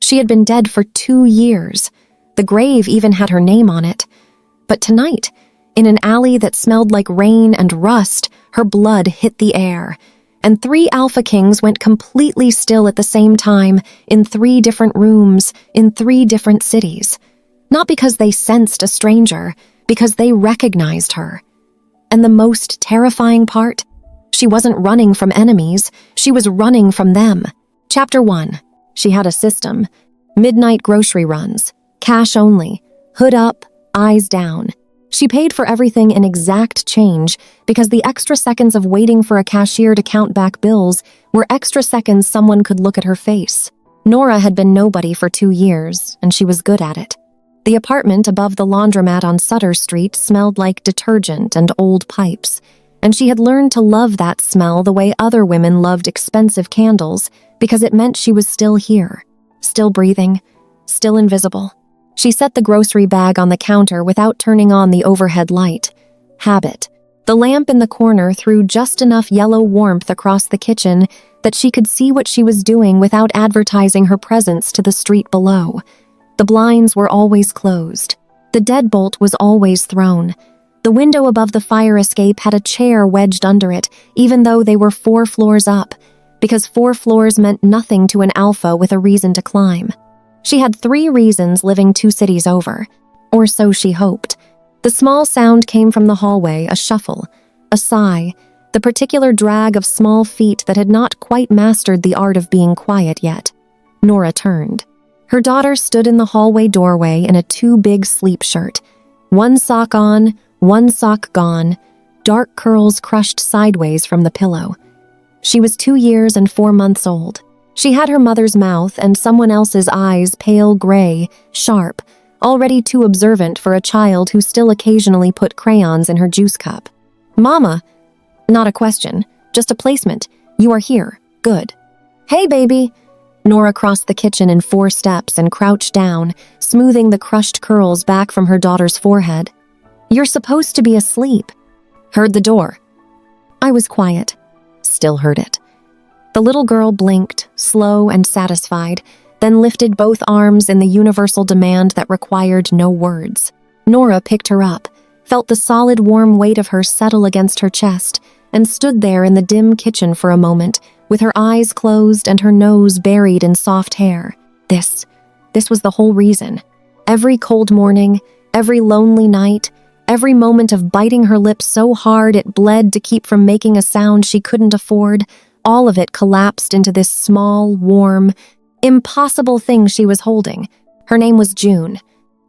She had been dead for 2 years. The grave even had her name on it. But tonight, in an alley that smelled like rain and rust, her blood hit the air. And 3 Alpha Kings went completely still at the same time, in 3 different rooms, in 3 different cities. Not because they sensed a stranger, because they recognized her. And the most terrifying part? She wasn't running from enemies, she was running from them. Chapter 1. She had a system. Midnight grocery runs. Cash only. Hood up, eyes down. She paid for everything in exact change because the extra seconds of waiting for a cashier to count back bills were extra seconds someone could look at her face. Nora had been nobody for 2 years, and she was good at it. The apartment above the laundromat on Sutter Street smelled like detergent and old pipes, and she had learned to love that smell the way other women loved expensive candles because it meant she was still here, still breathing, still invisible. She set the grocery bag on the counter without turning on the overhead light. Habit. The lamp in the corner threw just enough yellow warmth across the kitchen that she could see what she was doing without advertising her presence to the street below. The blinds were always closed. The deadbolt was always thrown. The window above the fire escape had a chair wedged under it, even though they were 4 floors up, because 4 floors meant nothing to an alpha with a reason to climb. She had 3 reasons living 2 cities over, or so she hoped. The small sound came from the hallway, a shuffle, a sigh, the particular drag of small feet that had not quite mastered the art of being quiet yet. Nora turned. Her daughter stood in the hallway doorway in a too big sleep shirt. 1 sock on, 1 sock gone, dark curls crushed sideways from the pillow. She was 2 years and 4 months old. She had her mother's mouth and someone else's eyes, pale gray, sharp, already too observant for a child who still occasionally put crayons in her juice cup. "Mama." Not a question, just a placement. "You are here. Good." "Hey, baby." Nora crossed the kitchen in 4 steps and crouched down, smoothing the crushed curls back from her daughter's forehead. "You're supposed to be asleep." "Heard the door." I was quiet. Still heard it. The little girl blinked, slow and satisfied, then lifted both arms in the universal demand that required no words. Nora picked her up, felt the solid warm weight of her settle against her chest, and stood there in the dim kitchen for a moment, with her eyes closed and her nose buried in soft hair. This was the whole reason. Every cold morning, every lonely night, every moment of biting her lips so hard it bled to keep from making a sound she couldn't afford, all of it collapsed into this small, warm, impossible thing she was holding. Her name was June,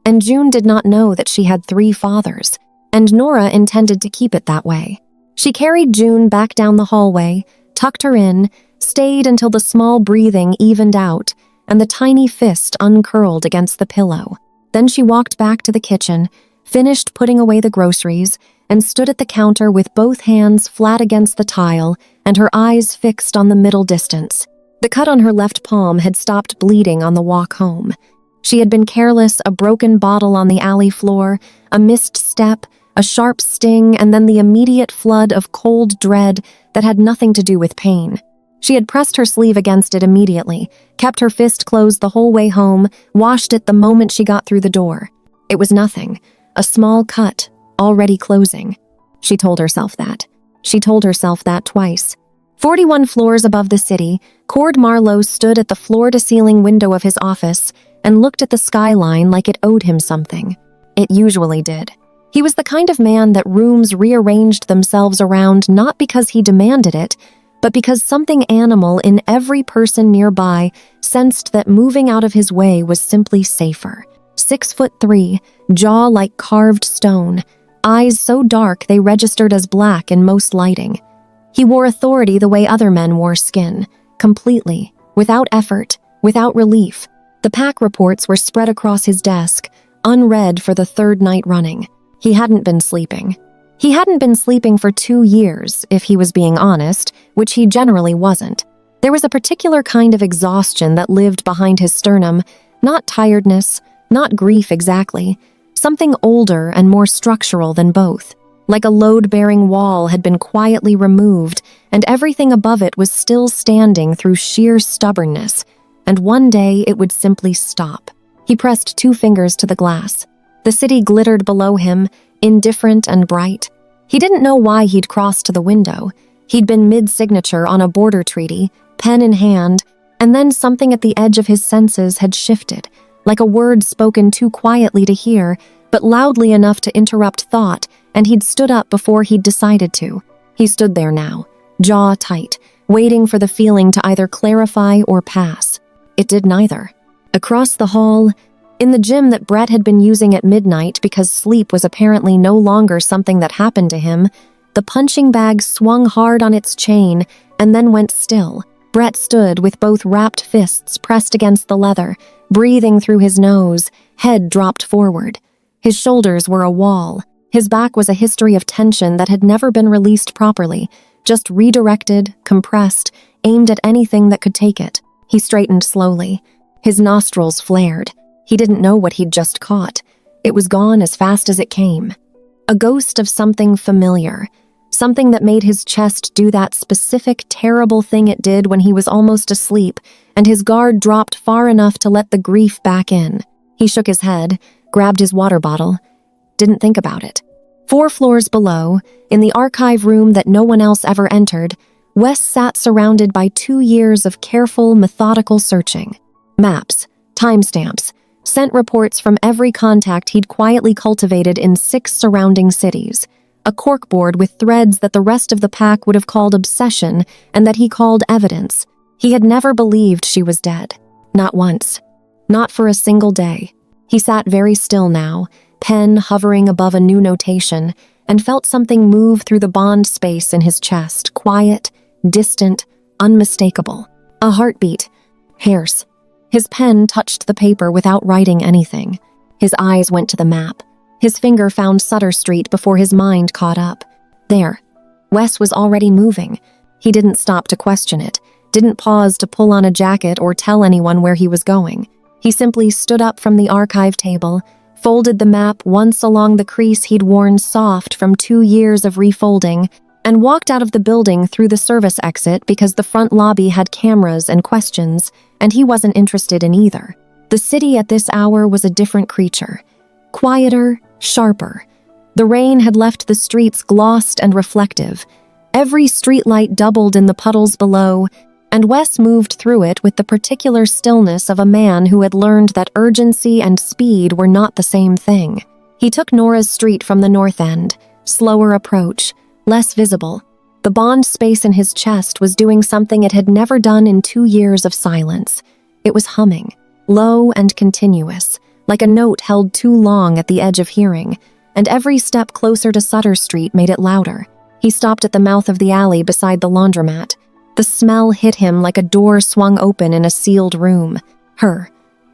and June did not know that she had 3 fathers, and Nora intended to keep it that way. She carried June back down the hallway, tucked her in, stayed until the small breathing evened out and the tiny fist uncurled against the pillow. Then she walked back to the kitchen, finished putting away the groceries, and stood at the counter with both hands flat against the tile and her eyes fixed on the middle distance. The cut on her left palm had stopped bleeding on the walk home. She had been careless, a broken bottle on the alley floor, a missed step, a sharp sting, and then the immediate flood of cold dread that had nothing to do with pain. She had pressed her sleeve against it immediately, kept her fist closed the whole way home, washed it the moment she got through the door. It was nothing, a small cut, already closing. She told herself that. She told herself that twice. 41 floors above the city, Cord Marlowe stood at the floor-to-ceiling window of his office and looked at the skyline like it owed him something. It usually did. He was the kind of man that rooms rearranged themselves around not because he demanded it, but because something animal in every person nearby sensed that moving out of his way was simply safer. 6'3", jaw like carved stone, eyes so dark they registered as black in most lighting. He wore authority the way other men wore skin, completely, without effort, without relief. The pack reports were spread across his desk, unread for the 3rd night running. He hadn't been sleeping. He hadn't been sleeping for 2 years, if he was being honest, which he generally wasn't. There was a particular kind of exhaustion that lived behind his sternum, not tiredness, not grief exactly, something older and more structural than both. Like a load-bearing wall had been quietly removed, and everything above it was still standing through sheer stubbornness, and one day it would simply stop. He pressed 2 fingers to the glass. The city glittered below him, indifferent and bright. He didn't know why he'd crossed to the window. He'd been mid-signature on a border treaty, pen in hand, and then something at the edge of his senses had shifted, like a word spoken too quietly to hear, but loudly enough to interrupt thought, and he'd stood up before he'd decided to. He stood there now, jaw tight, waiting for the feeling to either clarify or pass. It did neither. Across the hall, in the gym that Brett had been using at midnight because sleep was apparently no longer something that happened to him, the punching bag swung hard on its chain and then went still. Brett stood with both wrapped fists pressed against the leather, breathing through his nose, head dropped forward. His shoulders were a wall. His back was a history of tension that had never been released properly, just redirected, compressed, aimed at anything that could take it. He straightened slowly. His nostrils flared. He didn't know what he'd just caught. It was gone as fast as it came. A ghost of something familiar, something that made his chest do that specific, terrible thing it did when he was almost asleep, and his guard dropped far enough to let the grief back in. He shook his head, grabbed his water bottle, didn't think about it. 4 floors below, in the archive room that no one else ever entered, Wes sat surrounded by 2 years of careful, methodical searching. Maps, timestamps, sent reports from every contact he'd quietly cultivated in 6 surrounding cities. A corkboard with threads that the rest of the pack would have called obsession and that he called evidence. He had never believed she was dead. Not once. Not for a single day. He sat very still now, pen hovering above a new notation, and felt something move through the bond space in his chest, quiet, distant, unmistakable. A heartbeat. Hairs. His pen touched the paper without writing anything. His eyes went to the map. His finger found Sutter Street before his mind caught up. There. Wes was already moving. He didn't stop to question it, didn't pause to pull on a jacket or tell anyone where he was going. He simply stood up from the archive table, folded the map once along the crease he'd worn soft from 2 years of refolding, and walked out of the building through the service exit because the front lobby had cameras and questions, and he wasn't interested in either. The city at this hour was a different creature. Quieter, sharper. The rain had left the streets glossed and reflective. Every streetlight doubled in the puddles below, and Wes moved through it with the particular stillness of a man who had learned that urgency and speed were not the same thing. He took Nora's street from the north end, slower approach, less visible. The bond space in his chest was doing something it had never done in 2 years of silence. It was humming, low and continuous, like a note held too long at the edge of hearing, and every step closer to Sutter Street made it louder. He stopped at the mouth of the alley beside the laundromat. The smell hit him like a door swung open in a sealed room. Her.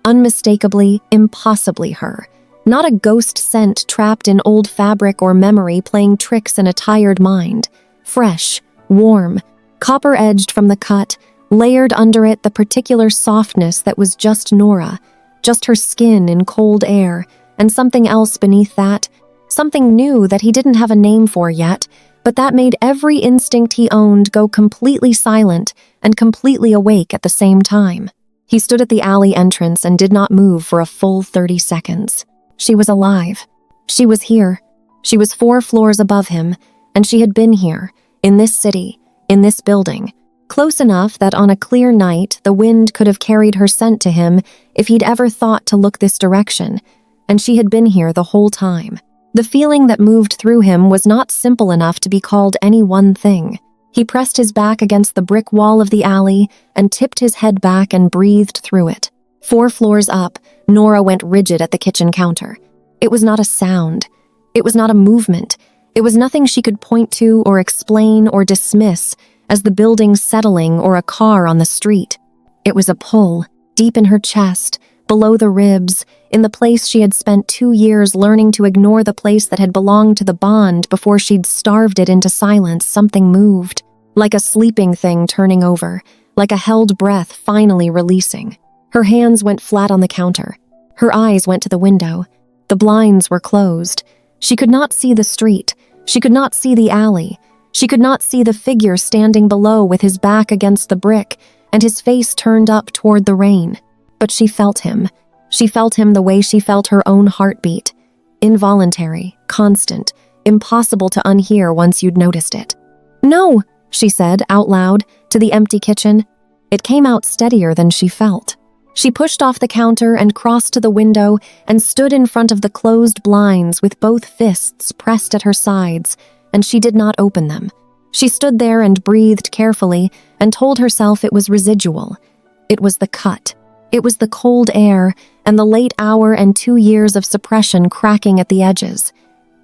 Unmistakably, impossibly her. Not a ghost scent trapped in old fabric or memory playing tricks in a tired mind. Fresh, warm, copper-edged from the cut, layered under it the particular softness that was just Nora, just her skin in cold air, and something else beneath that, something new that he didn't have a name for yet, but that made every instinct he owned go completely silent and completely awake at the same time. He stood at the alley entrance and did not move for a full 30 seconds. She was alive. She was here. She was 4 floors above him, and she had been here, in this city, in this building, close enough that on a clear night the wind could have carried her scent to him if he'd ever thought to look this direction, and she had been here the whole time. The feeling that moved through him was not simple enough to be called any one thing. He pressed his back against the brick wall of the alley and tipped his head back and breathed through it. 4 floors up, Nora went rigid at the kitchen counter. It was not a sound. It was not a movement. It was nothing she could point to or explain or dismiss as the building settling or a car on the street. It was a pull, deep in her chest, below the ribs, in the place she had spent 2 years learning to ignore, the place that had belonged to the bond before she'd starved it into silence. Something moved, like a sleeping thing turning over, like a held breath finally releasing. Her hands went flat on the counter. Her eyes went to the window. The blinds were closed. She could not see the street. She could not see the alley. She could not see the figure standing below with his back against the brick, and his face turned up toward the rain. But she felt him. She felt him the way she felt her own heartbeat. Involuntary, constant, impossible to unhear once you'd noticed it. "No," she said out loud to the empty kitchen. It came out steadier than she felt. She pushed off the counter and crossed to the window and stood in front of the closed blinds with both fists pressed at her sides, and she did not open them. She stood there and breathed carefully and told herself it was residual. It was the cut. It was the cold air and the late hour and 2 years of suppression cracking at the edges.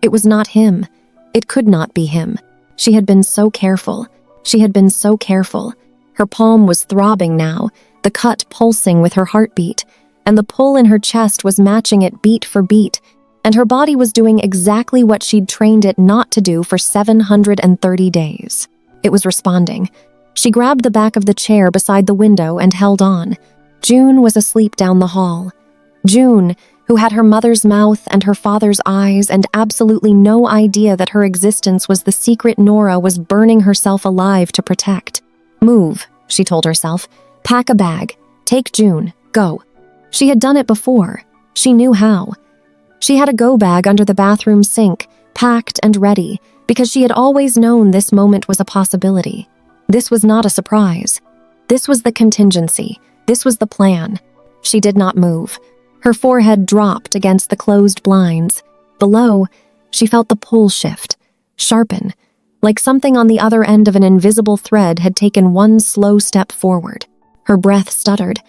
It was not him. It could not be him. She had been so careful. She had been so careful. Her palm was throbbing now, the cut pulsing with her heartbeat, and the pull in her chest was matching it beat for beat, and her body was doing exactly what she'd trained it not to do for 730 days. It was responding. She grabbed the back of the chair beside the window and held on. June was asleep down the hall. June, who had her mother's mouth and her father's eyes and absolutely no idea that her existence was the secret Nora was burning herself alive to protect. "Move," she told herself. "Pack a bag. Take June. Go." She had done it before. She knew how. She had a go bag under the bathroom sink, packed and ready, because she had always known this moment was a possibility. This was not a surprise. This was the contingency. This was the plan. She did not move. Her forehead dropped against the closed blinds. Below, she felt the pull shift, sharpen, like something on the other end of an invisible thread had taken one slow step forward. Her breath stuttered,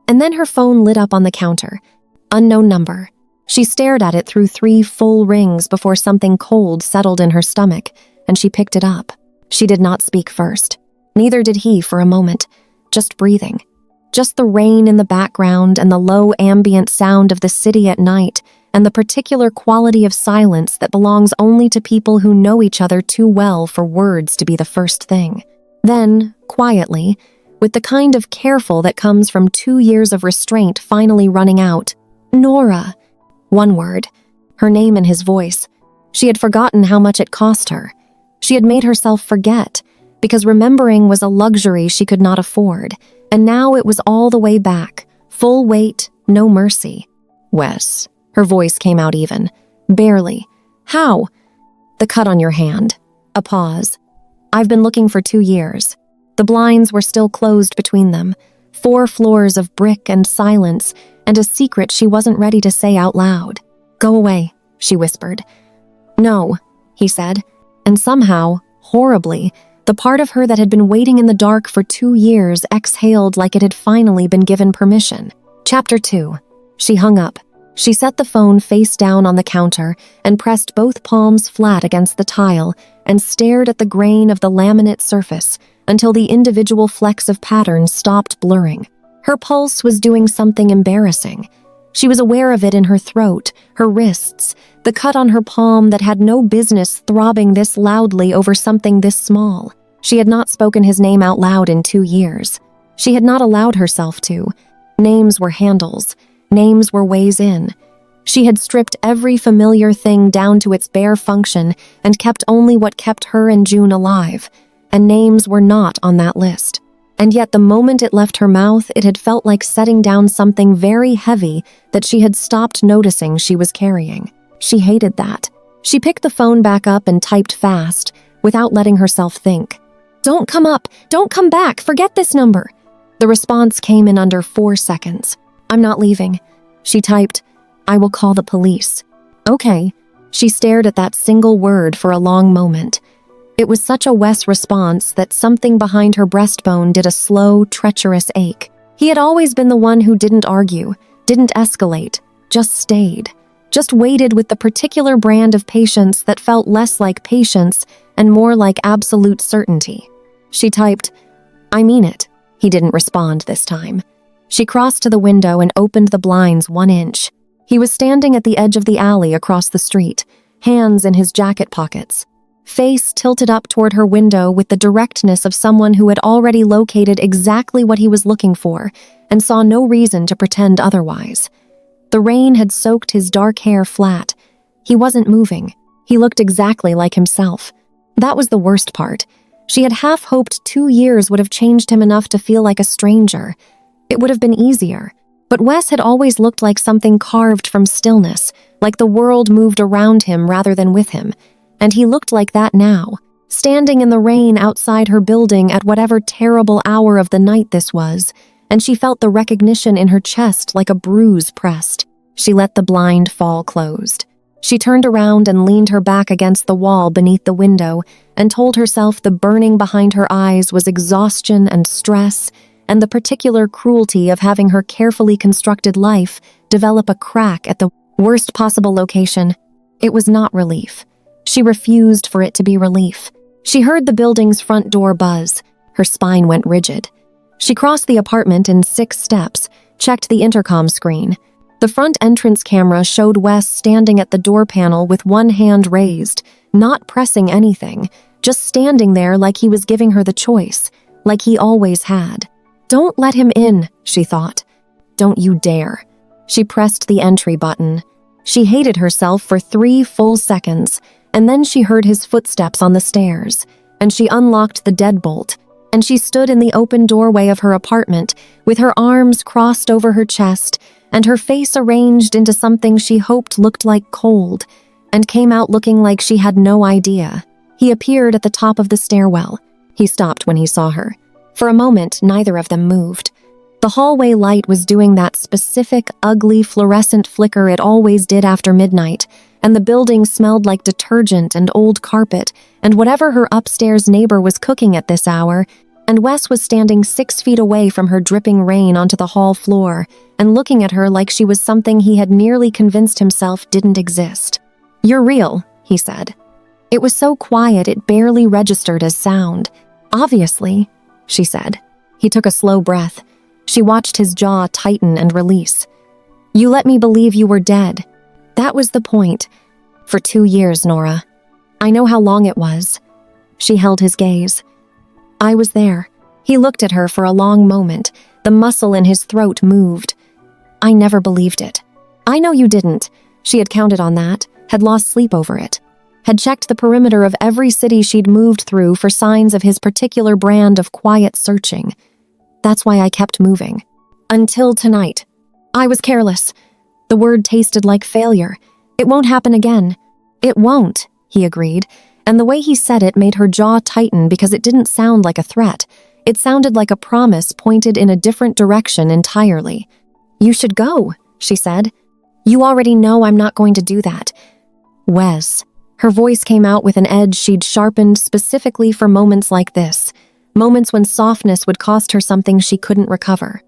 and then her phone lit up on the counter. Unknown number. She stared at it through 3 full rings before something cold settled in her stomach, and she picked it up. She did not speak first. Neither did he for a moment, just breathing. Just the rain in the background and the low ambient sound of the city at night, and the particular quality of silence that belongs only to people who know each other too well for words to be the first thing. Then, quietly, with the kind of careful that comes from 2 years of restraint finally running out, "Nora." One word, her name in his voice. She had forgotten how much it cost her. She had made herself forget, because remembering was a luxury she could not afford, and now it was all the way back, full weight, no mercy. "Wes." Her voice came out even. "Barely. How?" "The cut on your hand." A pause. "I've been looking for 2 years. The blinds were still closed between them. 4 floors of brick and silence, and a secret she wasn't ready to say out loud. "Go away," she whispered. "No," he said, and somehow, horribly, the part of her that had been waiting in the dark for 2 years exhaled like it had finally been given permission. Chapter 2. She hung up. She set the phone face down on the counter and pressed both palms flat against the tile and stared at the grain of the laminate surface until the individual flecks of pattern stopped blurring. Her pulse was doing something embarrassing. She was aware of it in her throat, her wrists, the cut on her palm that had no business throbbing this loudly over something this small. She had not spoken his name out loud in 2 years. She had not allowed herself to. Names were handles. Names were ways in. She had stripped every familiar thing down to its bare function and kept only what kept her and June alive, and names were not on that list. And yet the moment it left her mouth, it had felt like setting down something very heavy that she had stopped noticing she was carrying. She hated that. She picked the phone back up and typed fast, without letting herself think. "Don't come up! Don't come back! Forget this number!" The response came in under 4 seconds. "I'm not leaving." She typed, "I will call the police." "Okay." She stared at that single word for a long moment. It was such a Wes response that something behind her breastbone did a slow, treacherous ache. He had always been the one who didn't argue, didn't escalate, just stayed. Just waited with the particular brand of patience that felt less like patience and more like absolute certainty. She typed, "I mean it." He didn't respond this time. She crossed to the window and opened the blinds 1 inch. He was standing at the edge of the alley across the street, hands in his jacket pockets, face tilted up toward her window with the directness of someone who had already located exactly what he was looking for and saw no reason to pretend otherwise. The rain had soaked his dark hair flat. He wasn't moving. He looked exactly like himself. That was the worst part. She had half hoped 2 years would have changed him enough to feel like a stranger. It would have been easier. But Wes had always looked like something carved from stillness, like the world moved around him rather than with him. And he looked like that now, standing in the rain outside her building at whatever terrible hour of the night this was, and she felt the recognition in her chest like a bruise pressed. She let the blind fall closed. She turned around and leaned her back against the wall beneath the window and told herself the burning behind her eyes was exhaustion and stress and the particular cruelty of having her carefully constructed life develop a crack at the worst possible location. It was not relief. She refused for it to be relief. She heard the building's front door buzz. Her spine went rigid. She crossed the apartment in 6 steps, checked the intercom screen. The front entrance camera showed Wes standing at the door panel with one hand raised, not pressing anything, just standing there like he was giving her the choice, like he always had. Don't let him in, she thought. Don't you dare. She pressed the entry button. She hated herself for 3 full seconds, and then she heard his footsteps on the stairs, and she unlocked the deadbolt, and she stood in the open doorway of her apartment with her arms crossed over her chest and her face arranged into something she hoped looked like cold, and came out looking like she had no idea. He appeared at the top of the stairwell. He stopped when he saw her. For a moment, neither of them moved. The hallway light was doing that specific, ugly, fluorescent flicker it always did after midnight, and the building smelled like detergent and old carpet and whatever her upstairs neighbor was cooking at this hour, and Wes was standing 6 feet away from her dripping rain onto the hall floor and looking at her like she was something he had nearly convinced himself didn't exist. "You're real," he said. It was so quiet it barely registered as sound. "Obviously," she said. He took a slow breath. She watched his jaw tighten and release. "You let me believe you were dead. That was the point. For 2 years, Nora. I know how long it was." She held his gaze. "I was there." He looked at her for a long moment. The muscle in his throat moved. "I never believed it." "I know you didn't." She had counted on that, had lost sleep over it, had checked the perimeter of every city she'd moved through for signs of his particular brand of quiet searching. "That's why I kept moving. Until tonight. I was careless." The word tasted like failure. "It won't happen again." "It won't," he agreed, and the way he said it made her jaw tighten because it didn't sound like a threat. It sounded like a promise pointed in a different direction entirely. "You should go," she said. "You already know I'm not going to do that." "Wes." Her voice came out with an edge she'd sharpened specifically for moments like this, moments when softness would cost her something she couldn't recover.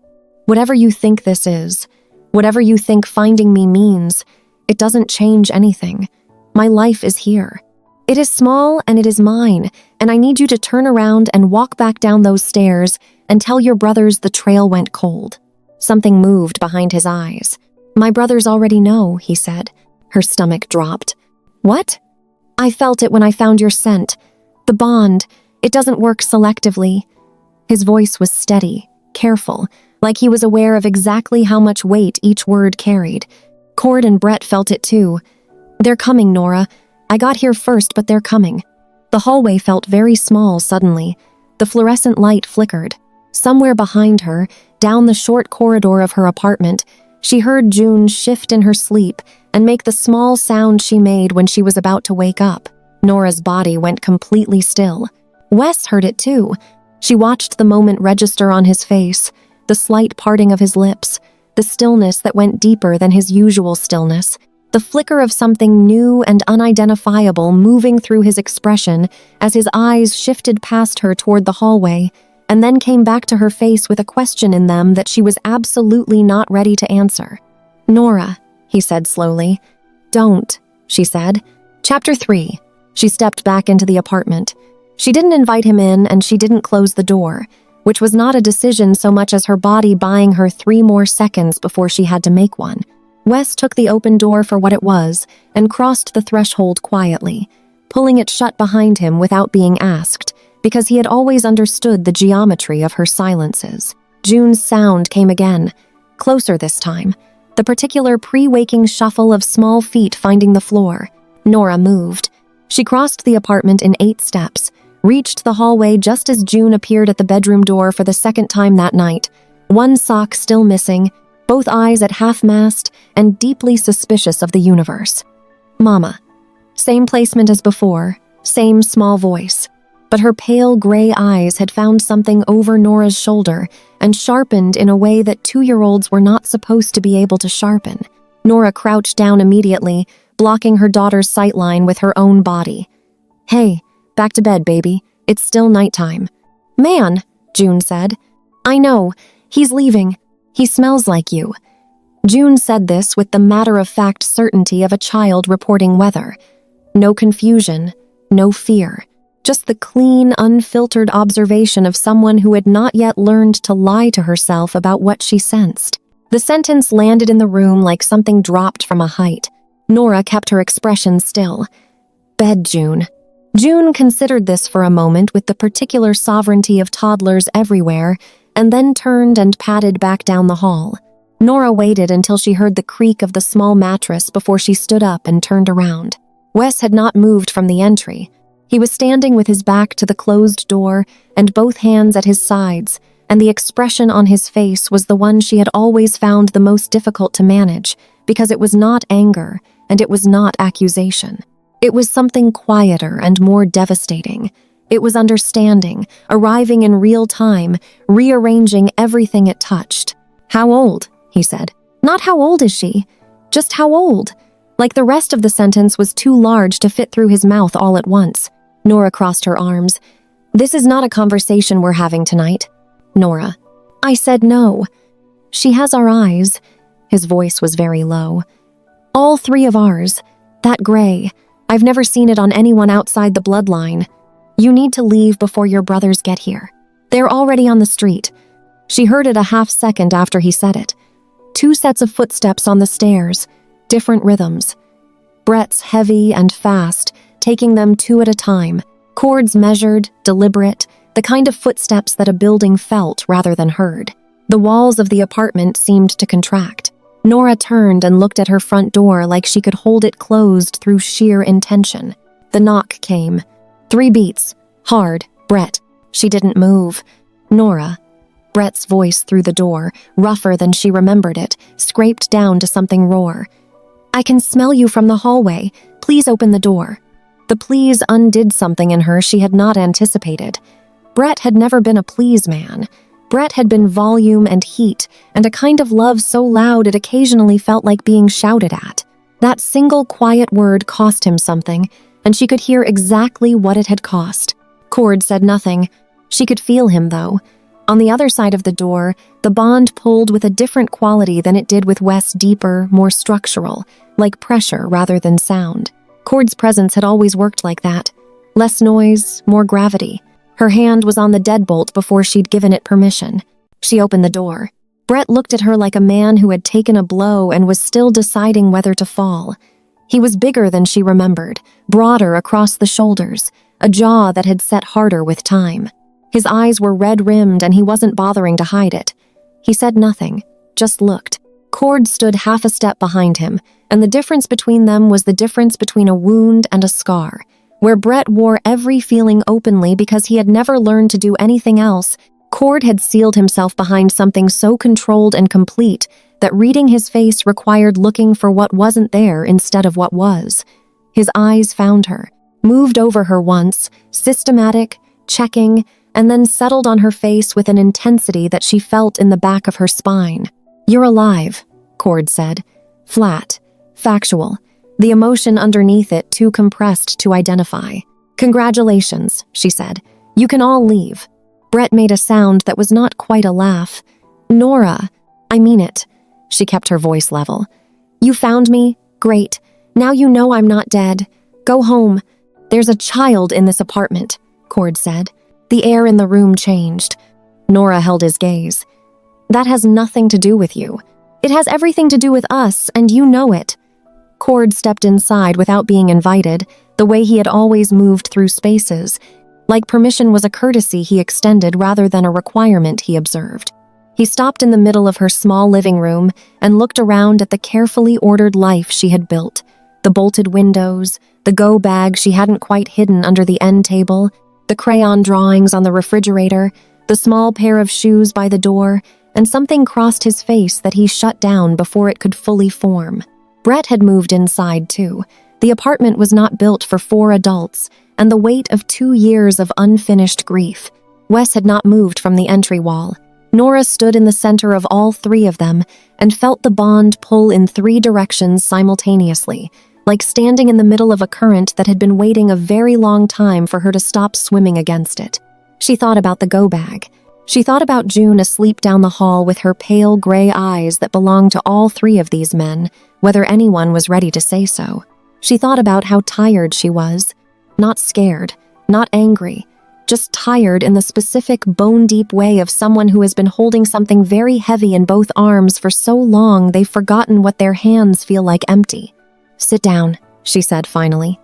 "Whatever you think this is, whatever you think finding me means, it doesn't change anything. My life is here. It is small and it is mine, and I need you to turn around and walk back down those stairs and tell your brothers the trail went cold." Something moved behind his eyes. "My brothers already know," he said. Her stomach dropped. "What?" "I felt it when I found your scent. The bond, it doesn't work selectively." His voice was steady, careful, like he was aware of exactly how much weight each word carried. Cord and Brett felt it too. "They're coming, Nora. I got here first, but they're coming." The hallway felt very small suddenly. The fluorescent light flickered. Somewhere behind her, down the short corridor of her apartment, she heard June shift in her sleep and make the small sound she made when she was about to wake up. Nora's body went completely still. Wes heard it too. She watched the moment register on his face, the slight parting of his lips, the stillness that went deeper than his usual stillness, the flicker of something new and unidentifiable moving through his expression as his eyes shifted past her toward the hallway, and then came back to her face with a question in them that she was absolutely not ready to answer. "Nora," he said slowly. "Don't," she said. Chapter 3. She stepped back into the apartment. She didn't invite him in, and she didn't close the door, which was not a decision so much as her body buying her 3 more seconds before she had to make one. Wes took the open door for what it was and crossed the threshold quietly, pulling it shut behind him without being asked, because he had always understood the geometry of her silences. June's sound came again, closer this time, the particular pre-waking shuffle of small feet finding the floor. Nora moved. She crossed the apartment in 8 steps, reached the hallway just as June appeared at the bedroom door for the second time that night, one sock still missing, both eyes at half-mast and deeply suspicious of the universe. "Mama." Same placement as before, same small voice. But her pale gray eyes had found something over Nora's shoulder and sharpened in a way that 2-year-olds were not supposed to be able to sharpen. Nora crouched down immediately, blocking her daughter's sightline with her own body. "Hey, back to bed, baby. It's still nighttime." "Man," June said. "I know. He's leaving. He smells like you." June said this with the matter-of-fact certainty of a child reporting weather. No confusion, no fear. Just the clean, unfiltered observation of someone who had not yet learned to lie to herself about what she sensed. The sentence landed in the room like something dropped from a height. Nora kept her expression still. "Bed, June." June considered this for a moment with the particular sovereignty of toddlers everywhere, and then turned and padded back down the hall. Nora waited until she heard the creak of the small mattress before she stood up and turned around. Wes had not moved from the entry. He was standing with his back to the closed door and both hands at his sides, and the expression on his face was the one she had always found the most difficult to manage, because it was not anger and it was not accusation. It was something quieter and more devastating. It was understanding, arriving in real time, rearranging everything it touched. "How old?" he said. "Not how old is she? Just how old?" Like the rest of the sentence was too large to fit through his mouth all at once. Nora crossed her arms. "This is not a conversation we're having tonight." "Nora." "I said no." "She has our eyes." His voice was very low. "All 3 of ours. That gray. I've never seen it on anyone outside the bloodline. You need to leave before your brothers get here. They're already on the street." She heard it a half-second after he said it. 2 sets of footsteps on the stairs, different rhythms. Brett's heavy and fast, taking them 2 at a time, chords measured, deliberate, the kind of footsteps that a building felt rather than heard. The walls of the apartment seemed to contract. Nora turned and looked at her front door like she could hold it closed through sheer intention. The knock came. 3 beats. Hard. Brett. She didn't move. "Nora." Brett's voice through the door, rougher than she remembered it, scraped down to something roar. "I can smell you from the hallway. Please open the door." The please undid something in her she had not anticipated. Brett had never been a please man. Brett had been volume and heat, and a kind of love so loud it occasionally felt like being shouted at. That single quiet word cost him something, and she could hear exactly what it had cost. Cord said nothing. She could feel him, though. On the other side of the door, the bond pulled with a different quality than it did with Wes, deeper, more structural, like pressure rather than sound. Cord's presence had always worked like that. Less noise, more gravity. Her hand was on the deadbolt before she'd given it permission. She opened the door. Brett looked at her like a man who had taken a blow and was still deciding whether to fall. He was bigger than she remembered, broader across the shoulders, a jaw that had set harder with time. His eyes were red-rimmed and he wasn't bothering to hide it. He said nothing, just looked. Cord stood half a step behind him, and the difference between them was the difference between a wound and a scar. Where Brett wore every feeling openly because he had never learned to do anything else, Cord had sealed himself behind something so controlled and complete that reading his face required looking for what wasn't there instead of what was. His eyes found her, moved over her once, systematic, checking, and then settled on her face with an intensity that she felt in the back of her spine. "You're alive," Cord said. Flat, factual, the emotion underneath it too compressed to identify. "Congratulations," she said. "You can all leave." Brett made a sound that was not quite a laugh. "Nora, I mean it." She kept her voice level. "You found me? Great. Now you know I'm not dead. Go home. There's a child in this apartment," Cord said. The air in the room changed. Nora held his gaze. "That has nothing to do with you. It has everything to do with us, and you know it." Cord stepped inside without being invited, the way he had always moved through spaces. Like permission was a courtesy he extended rather than a requirement, he observed. He stopped in the middle of her small living room and looked around at the carefully ordered life she had built. The bolted windows, the go bag she hadn't quite hidden under the end table, The crayon drawings on the refrigerator, the small pair of shoes by the door, and something crossed his face that he shut down before it could fully form. Brett had moved inside, too. The apartment was not built for 4 adults, and the weight of 2 years of unfinished grief. Wes had not moved from the entry wall. Nora stood in the center of all 3 of them and felt the bond pull in 3 directions simultaneously, like standing in the middle of a current that had been waiting a very long time for her to stop swimming against it. She thought about the go bag. She thought about June asleep down the hall with her pale gray eyes that belonged to all 3 of these men, whether anyone was ready to say so. She thought about how tired she was. Not scared, not angry, just tired in the specific bone-deep way of someone who has been holding something very heavy in both arms for so long they've forgotten what their hands feel like empty. "Sit down," she said finally.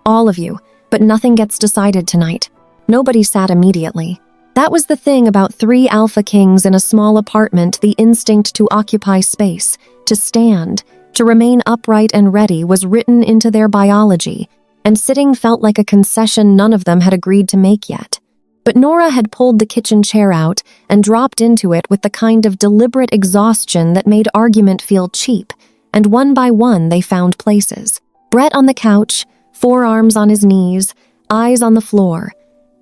"All of you, but nothing gets decided tonight." Nobody sat immediately. That was the thing about 3 alpha kings in a small apartment. The instinct to occupy space, to stand, to remain upright and ready was written into their biology, and sitting felt like a concession none of them had agreed to make yet. But Nora had pulled the kitchen chair out and dropped into it with the kind of deliberate exhaustion that made argument feel cheap, and one by one they found places. Brett on the couch, forearms on his knees, eyes on the floor.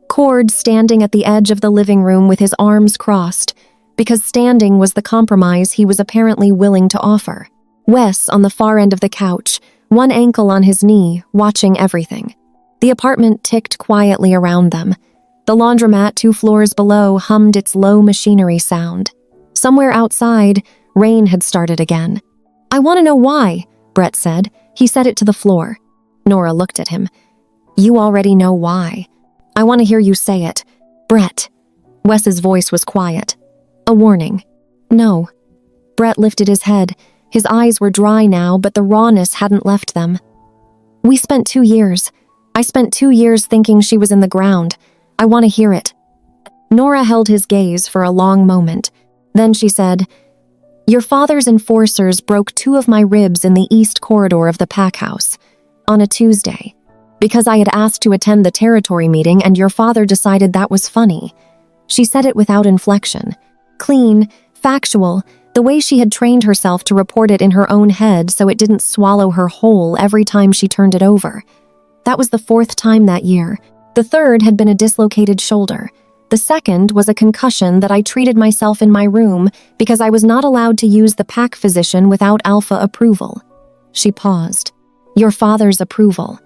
Cord standing at the edge of the living room with his arms crossed, because standing was the compromise he was apparently willing to offer. Wes on the far end of the couch, one ankle on his knee, watching everything. The apartment ticked quietly around them. The laundromat 2 floors below hummed its low machinery sound. Somewhere outside, rain had started again. "I want to know why," Brett said. He said it to the floor. Nora looked at him. "You already know why. I want to hear you say it. Brett." Wes's voice was quiet. A warning. "No." Brett lifted his head. His eyes were dry now, but the rawness hadn't left them. "We spent 2 years. I spent 2 years thinking she was in the ground. I want to hear it." Nora held his gaze for a long moment. Then she said, "Your father's enforcers broke 2 of my ribs in the east corridor of the pack house on a Tuesday. Because I had asked to attend the territory meeting and your father decided that was funny." She said it without inflection. Clean, factual, the way she had trained herself to report it in her own head so it didn't swallow her whole every time she turned it over. That was the 4th time that year. The 3rd had been a dislocated shoulder. The 2nd was a concussion that I treated myself in my room because I was not allowed to use the pack physician without alpha approval. She paused. "Your father's approval."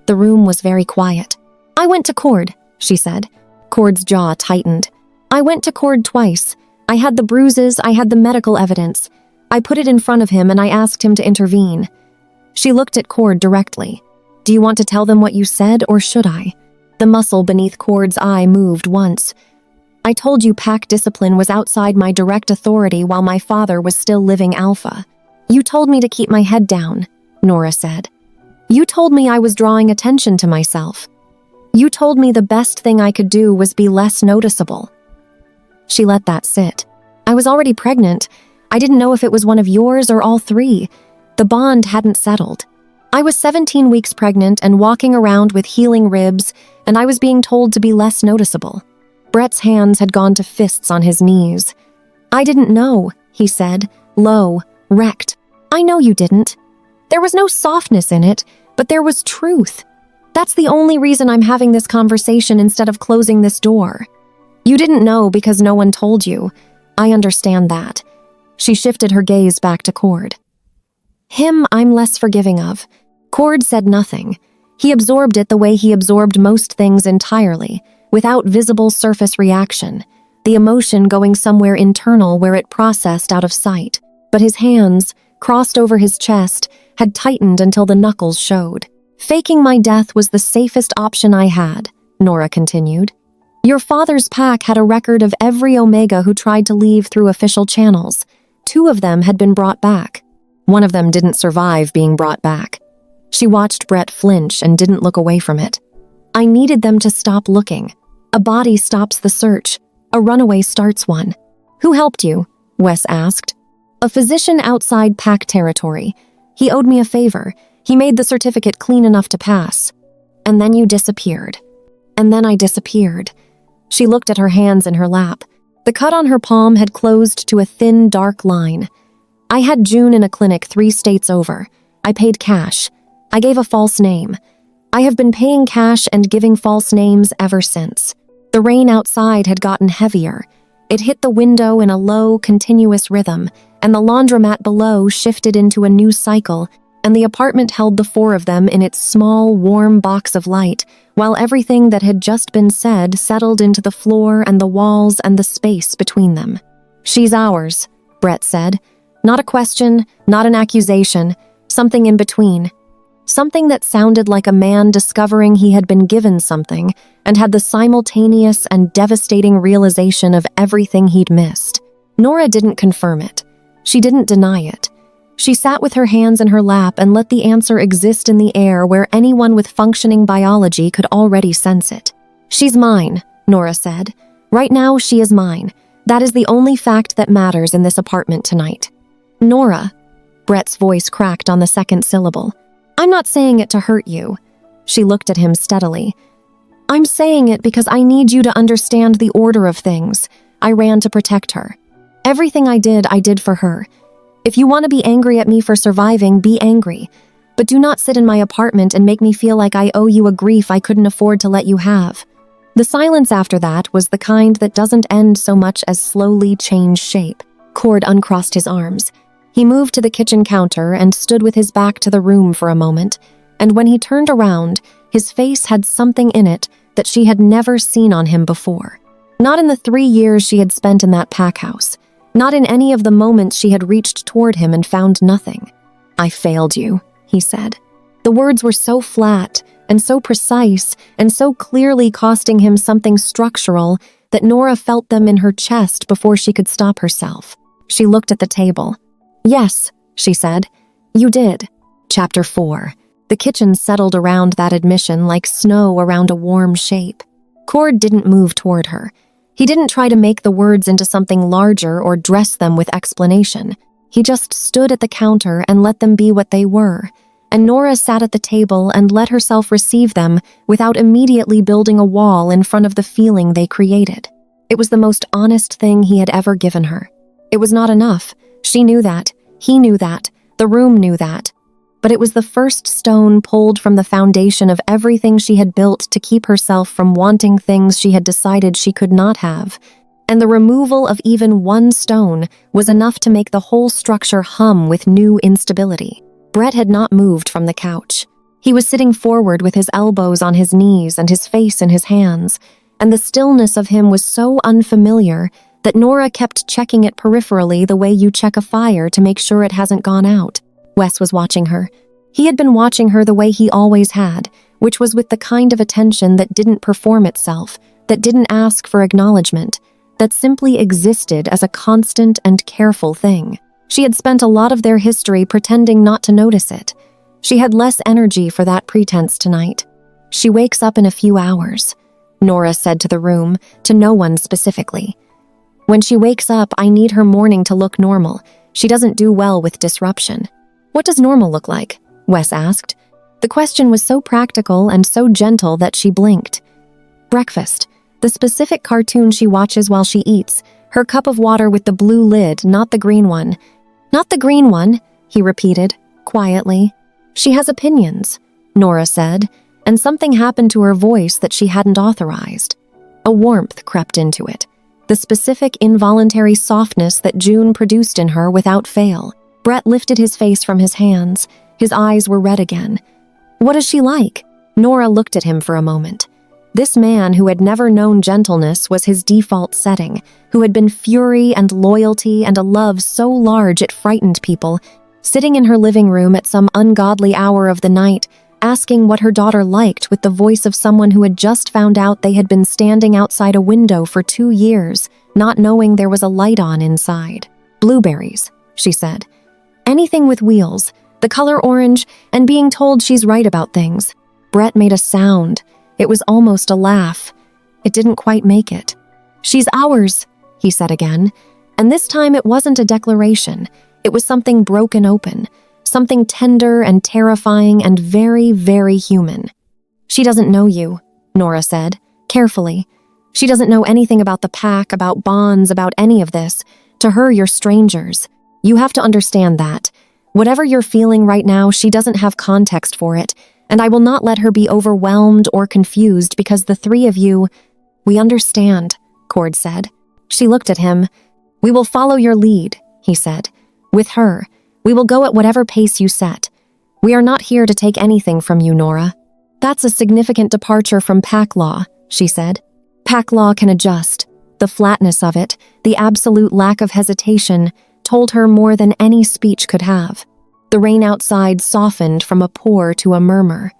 The room was very quiet. "I went to Cord," she said. Cord's jaw tightened. "I went to Cord twice. I had the bruises, I had the medical evidence. I put it in front of him and I asked him to intervene." She looked at Cord directly. "Do you want to tell them what you said, or should I?" The muscle beneath Cord's eye moved once. "I told you pack discipline was outside my direct authority while my father was still living alpha. You told me to keep my head down," Nora said. "You told me I was drawing attention to myself. You told me the best thing I could do was be less noticeable." She let that sit. "I was already pregnant. I didn't know if it was one of yours or all 3. The bond hadn't settled. I was 17 weeks pregnant and walking around with healing ribs, and I was being told to be less noticeable." Brett's hands had gone to fists on his knees. "I didn't know," he said, low, wrecked. "I know you didn't. There was no softness in it, but there was truth. That's the only reason I'm having this conversation instead of closing this door. You didn't know because no one told you. I understand that." She shifted her gaze back to Cord. "Him I'm less forgiving of." Cord said nothing. He absorbed it the way he absorbed most things entirely, without visible surface reaction, the emotion going somewhere internal where it processed out of sight. But his hands, crossed over his chest, had tightened until the knuckles showed. "Faking my death was the safest option I had," Nora continued. "Your father's pack had a record of every Omega who tried to leave through official channels. 2 of them had been brought back. One of them didn't survive being brought back." She watched Brett flinch and didn't look away from it. "I needed them to stop looking. A body stops the search. A runaway starts one." "Who helped you?" Wes asked. "A physician outside pack territory. He owed me a favor. He made the certificate clean enough to pass. And then you disappeared." And then I disappeared. She looked at her hands in her lap. The cut on her palm had closed to a thin, dark line. I had June in a clinic 3 states over. I paid cash. I gave a false name. I have been paying cash and giving false names ever since. The rain outside had gotten heavier. It hit the window in a low, continuous rhythm, and the laundromat below shifted into a new cycle, and the apartment held the 4 of them in its small, warm box of light, while everything that had just been said settled into the floor and the walls and the space between them. "She's ours," Brett said. Not a question, not an accusation, something in between. Something that sounded like a man discovering he had been given something and had the simultaneous and devastating realization of everything he'd missed. Nora didn't confirm it. She didn't deny it. She sat with her hands in her lap and let the answer exist in the air where anyone with functioning biology could already sense it. "She's mine," Nora said. "Right now, she is mine. That is the only fact that matters in this apartment tonight." "Nora," Brett's voice cracked on the second syllable. "I'm not saying it to hurt you." She looked at him steadily. "I'm saying it because I need you to understand the order of things. I ran to protect her. Everything I did for her. If you want to be angry at me for surviving, be angry. But do not sit in my apartment and make me feel like I owe you a grief I couldn't afford to let you have." The silence after that was the kind that doesn't end so much as slowly change shape. Cord uncrossed his arms. He moved to the kitchen counter and stood with his back to the room for a moment, and when he turned around, his face had something in it that she had never seen on him before. Not in the 3 years she had spent in that pack house. Not in any of the moments she had reached toward him and found nothing. "I failed you," he said. The words were so flat and so precise and so clearly costing him something structural that Nora felt them in her chest before she could stop herself. She looked at the table. "Yes," she said, "you did." Chapter 4. The kitchen settled around that admission like snow around a warm shape. Cord didn't move toward her. He didn't try to make the words into something larger or dress them with explanation. He just stood at the counter and let them be what they were, and Nora sat at the table and let herself receive them without immediately building a wall in front of the feeling they created. It was the most honest thing he had ever given her. It was not enough. She knew that. He knew that. The room knew that. But it was the first stone pulled from the foundation of everything she had built to keep herself from wanting things she had decided she could not have. And the removal of even one stone was enough to make the whole structure hum with new instability. Brett had not moved from the couch. He was sitting forward with his elbows on his knees and his face in his hands, and the stillness of him was so unfamiliar that Nora kept checking it peripherally the way you check a fire to make sure it hasn't gone out. Wes was watching her. He had been watching her the way he always had, which was with the kind of attention that didn't perform itself, that didn't ask for acknowledgement, that simply existed as a constant and careful thing. She had spent a lot of their history pretending not to notice it. She had less energy for that pretense tonight. "She wakes up in a few hours," Nora said to the room, to no one specifically. "When she wakes up, I need her morning to look normal. She doesn't do well with disruption." "What does normal look like?" Wes asked. The question was so practical and so gentle that she blinked. "Breakfast. The specific cartoon she watches while she eats. Her cup of water with the blue lid, not the green one." "Not the green one," he repeated, quietly. "She has opinions," Nora said, and something happened to her voice that she hadn't authorized. A warmth crept into it. The specific involuntary softness that June produced in her without fail. Brett lifted his face from his hands. His eyes were red again. "What is she like?" Nora looked at him for a moment. This man who had never known gentleness was his default setting, who had been fury and loyalty and a love so large it frightened people, sitting in her living room at some ungodly hour of the night, asking what her daughter liked with the voice of someone who had just found out they had been standing outside a window for 2 years, not knowing there was a light on inside. "Blueberries," she said. "Anything with wheels, the color orange, and being told she's right about things." Brett made a sound. It was almost a laugh. It didn't quite make it. "She's ours," he said again, and this time it wasn't a declaration. It was something broken open, something tender and terrifying and very, very human. "She doesn't know you," Nora said. Carefully. She doesn't know anything about the pack, about bonds, about any of this. To her, you're strangers. You have to understand that. Whatever you're feeling right now, she doesn't have context for it, and I will not let her be overwhelmed or confused because the three of you— We understand, Cord said. She looked at him. We will follow your lead, he said. With her, we will go at whatever pace you set. We are not here to take anything from you, Nora. That's a significant departure from pack law, she said. Pack law can adjust. The flatness of it, the absolute lack of hesitation, told her more than any speech could have. The rain outside softened from a pour to a murmur.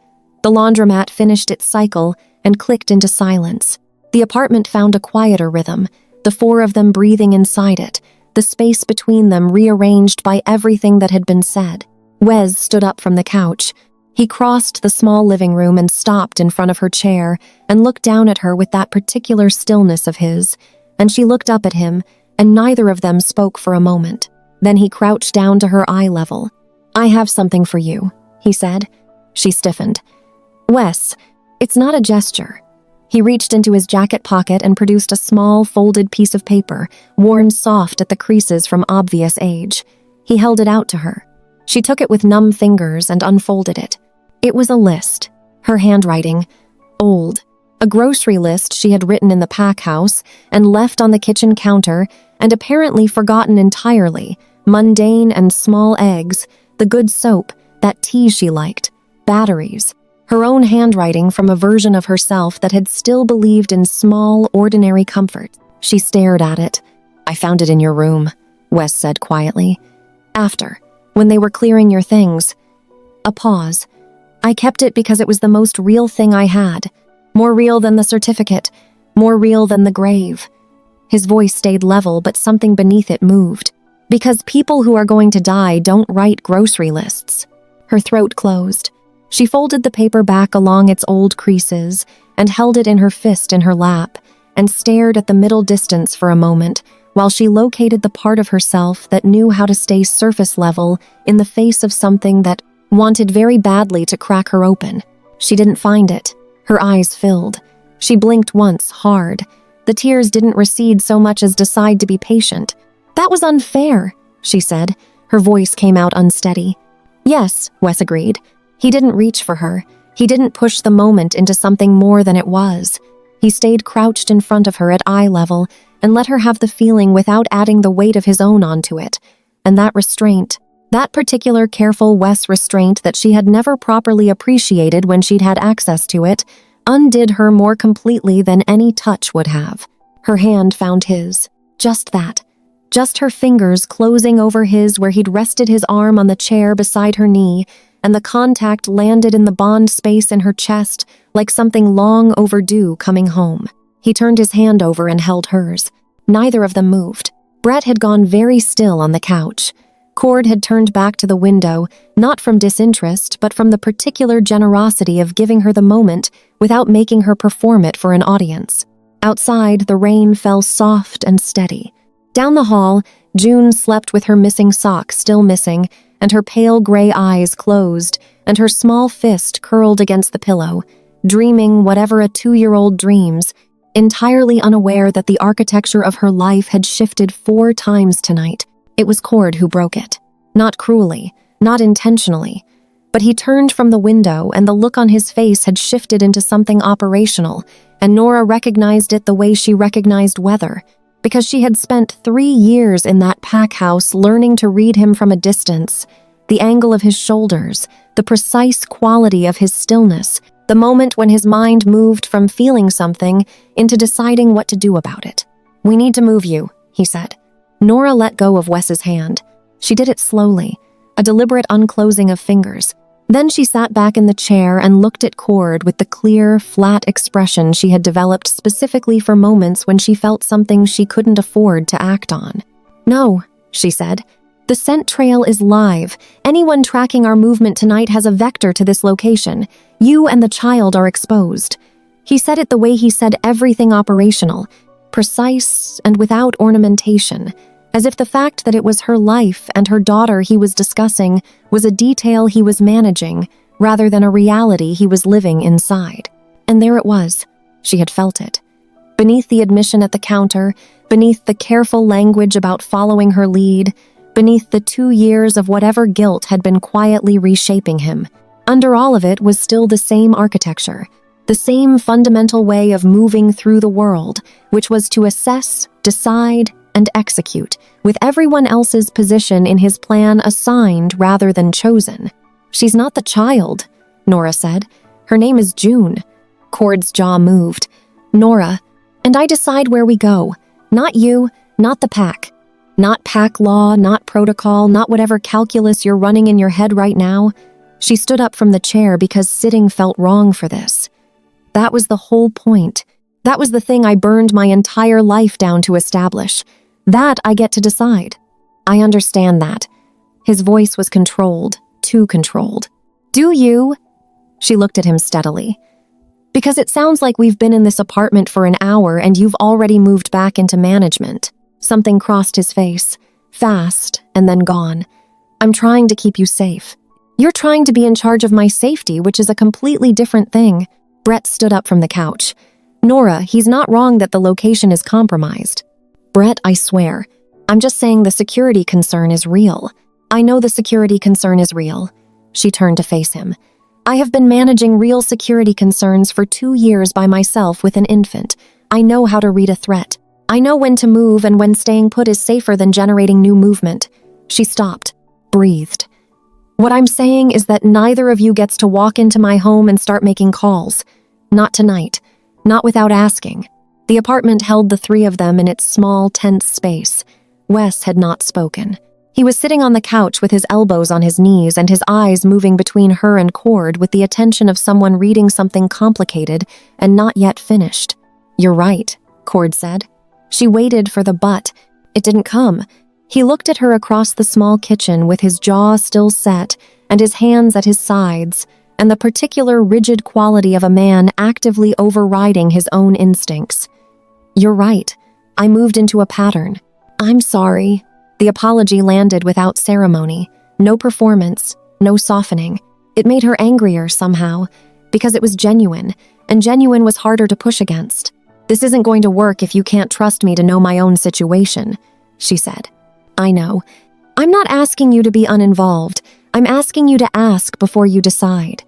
The laundromat finished its cycle and clicked into silence. The apartment found a quieter rhythm, the four of them breathing inside it, the space between them rearranged by everything that had been said. Wes stood up from the couch. He crossed the small living room and stopped in front of her chair and looked down at her with that particular stillness of his, and she looked up at him, and neither of them spoke for a moment. Then he crouched down to her eye level. I have something for you, he said. She stiffened. Wes, it's not a gesture. He reached into his jacket pocket and produced a small, folded piece of paper, worn soft at the creases from obvious age. He held it out to her. She took it with numb fingers and unfolded it. It was a list, her handwriting, old, a grocery list she had written in the pack house and left on the kitchen counter and apparently forgotten entirely, mundane and small eggs, the good soap, that tea she liked, batteries, her own handwriting from a version of herself that had still believed in small, ordinary comfort. She stared at it. I found it in your room, Wes said quietly. After, when they were clearing your things. A pause. I kept it because it was the most real thing I had. More real than the certificate. More real than the grave. His voice stayed level, but something beneath it moved. Because people who are going to die don't write grocery lists. Her throat closed. She folded the paper back along its old creases and held it in her fist in her lap and stared at the middle distance for a moment while she located the part of herself that knew how to stay surface level in the face of something that wanted very badly to crack her open. She didn't find it. Her eyes filled. She blinked once, hard. The tears didn't recede so much as decide to be patient. That was unfair, she said. Her voice came out unsteady. Yes, Wes agreed. He didn't reach for her. He didn't push the moment into something more than it was. He stayed crouched in front of her at eye level and let her have the feeling without adding the weight of his own onto it. And that restraint, that particular careful Wes restraint that she had never properly appreciated when she'd had access to it, undid her more completely than any touch would have. Her hand found his. Just that. Just her fingers closing over his where he'd rested his arm on the chair beside her knee, and the contact landed in the bond space in her chest like something long overdue coming home. He turned his hand over and held hers. Neither of them moved. Brett had gone very still on the couch. Cord had turned back to the window, not from disinterest, but from the particular generosity of giving her the moment without making her perform it for an audience. Outside, the rain fell soft and steady. Down the hall, June slept with her missing sock still missing, and her pale gray eyes closed, and her small fist curled against the pillow, dreaming whatever a 2-year-old dreams, entirely unaware that the architecture of her life had shifted 4 times tonight. It was Cord who broke it. Not cruelly, not intentionally. But he turned from the window, and the look on his face had shifted into something operational, and Nora recognized it the way she recognized weather, because she had spent 3 years in that pack house learning to read him from a distance, the angle of his shoulders, the precise quality of his stillness, the moment when his mind moved from feeling something into deciding what to do about it. We need to move you, he said. Nora let go of Wes's hand. She did it slowly, a deliberate unclosing of fingers. Then she sat back in the chair and looked at Cord with the clear, flat expression she had developed specifically for moments when she felt something she couldn't afford to act on. No, she said. The scent trail is live. Anyone tracking our movement tonight has a vector to this location. You and the child are exposed. He said it the way he said everything operational, precise and without ornamentation, as if the fact that it was her life and her daughter he was discussing was a detail he was managing rather than a reality he was living inside. And there it was, She had felt it. Beneath the admission at the counter, beneath the careful language about following her lead, beneath the 2 years of whatever guilt had been quietly reshaping him, under all of it was still the same architecture, the same fundamental way of moving through the world, which was to assess, decide, and execute, with everyone else's position in his plan assigned rather than chosen. "She's not the child," Nora said. "Her name is June." Cord's jaw moved. "Nora, and I decide where we go. Not you, not the pack. Not pack law, not protocol, not whatever calculus you're running in your head right now." She stood up from the chair because sitting felt wrong for this. "That was the whole point. That was the thing I burned my entire life down to establish. That I get to decide." "I understand that." His voice was controlled, too controlled. "Do you?" She looked at him steadily. "Because it sounds like we've been in this apartment for an hour and you've already moved back into management." Something crossed his face, fast and then gone. "I'm trying to keep you safe." "You're trying to be in charge of my safety, which is a completely different thing." Brett stood up from the couch. "Nora, he's not wrong that the location is compromised." "Brett, I swear. I'm just saying the security concern is real." "I know the security concern is real." She turned to face him. "I have been managing real security concerns for 2 years by myself with an infant. I know how to read a threat. I know when to move and when staying put is safer than generating new movement." She stopped, breathed. "What I'm saying is that neither of you gets to walk into my home and start making calls. Not tonight. Not without asking." The apartment held the 3 of them in its small, tense space. Wes had not spoken. He was sitting on the couch with his elbows on his knees and his eyes moving between her and Cord with the attention of someone reading something complicated and not yet finished. "You're right," Cord said. She waited for the but. It didn't come. He looked at her across the small kitchen with his jaw still set and his hands at his sides, and the particular rigid quality of a man actively overriding his own instincts. "You're right. I moved into a pattern. I'm sorry." The apology landed without ceremony. No performance, no softening. It made her angrier somehow, because it was genuine, and genuine was harder to push against. "This isn't going to work if you can't trust me to know my own situation," she said. "I know. I'm not asking you to be uninvolved. I'm asking you to ask before you decide."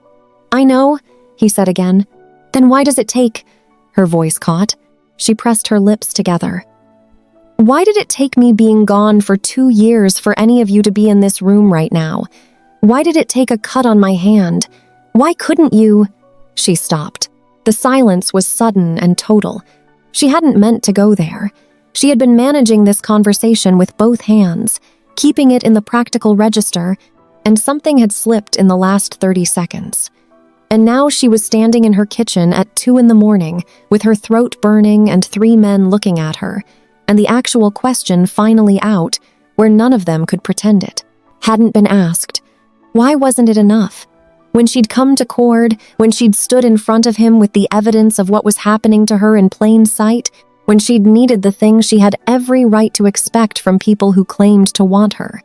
"I know," he said again. "Then why does it take—" Her voice caught. She pressed her lips together. "Why did it take me being gone for 2 years for any of you to be in this room right now? Why did it take a cut on my hand? Why couldn't you—" She stopped. The silence was sudden and total. She hadn't meant to go there. She had been managing this conversation with both hands, keeping it in the practical register, and something had slipped in the last 30 seconds. And now she was standing in her kitchen at 2 a.m, with her throat burning and 3 men looking at her, and the actual question finally out, where none of them could pretend it. Hadn't been asked. Why wasn't it enough? When she'd come to Cord, when she'd stood in front of him with the evidence of what was happening to her in plain sight, when she'd needed the thing she had every right to expect from people who claimed to want her.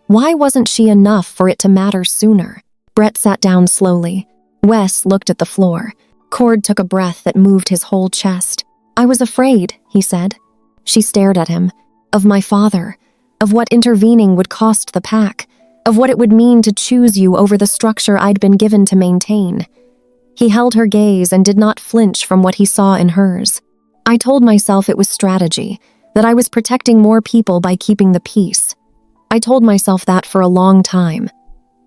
Why wasn't she enough for it to matter sooner? Brett sat down slowly. Wes looked at the floor. Cord took a breath that moved his whole chest. "I was afraid," he said. She stared at him. "Of my father. Of what intervening would cost the pack. Of what it would mean to choose you over the structure I'd been given to maintain." He held her gaze and did not flinch from what he saw in hers. "I told myself it was strategy, that I was protecting more people by keeping the peace. I told myself that for a long time."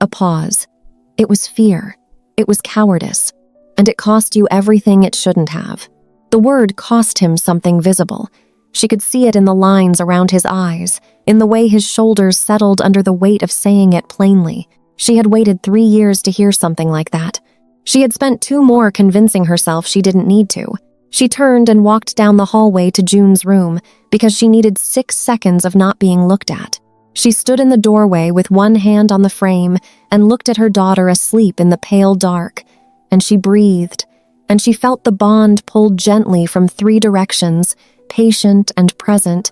A pause. "It was fear. It was cowardice. And it cost you everything it shouldn't have." The word cost him something visible. She could see it in the lines around his eyes, in the way his shoulders settled under the weight of saying it plainly. She had waited 3 years to hear something like that. She had spent 2 more convincing herself she didn't need to. She turned and walked down the hallway to June's room because she needed 6 seconds of not being looked at. She stood in the doorway with one hand on the frame and looked at her daughter asleep in the pale dark, and she breathed, and she felt the bond pulled gently from 3 directions, patient and present,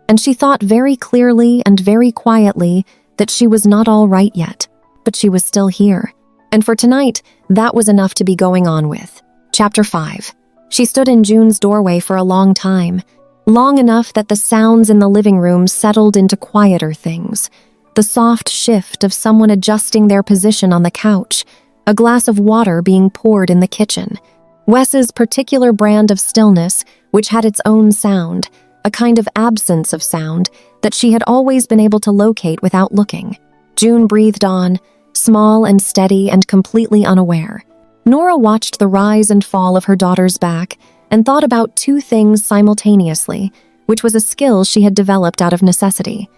and she thought very clearly and very quietly that she was not all right yet, but she was still here. And for tonight, that was enough to be going on with. Chapter 5. She stood in June's doorway for a long time, long enough that the sounds in the living room settled into quieter things. The soft shift of someone adjusting their position on the couch, a glass of water being poured in the kitchen. Wes's particular brand of stillness, which had its own sound, a kind of absence of sound that she had always been able to locate without looking. June breathed on, small and steady and completely unaware. Nora watched the rise and fall of her daughter's back and thought about two things simultaneously, which was a skill she had developed out of necessity.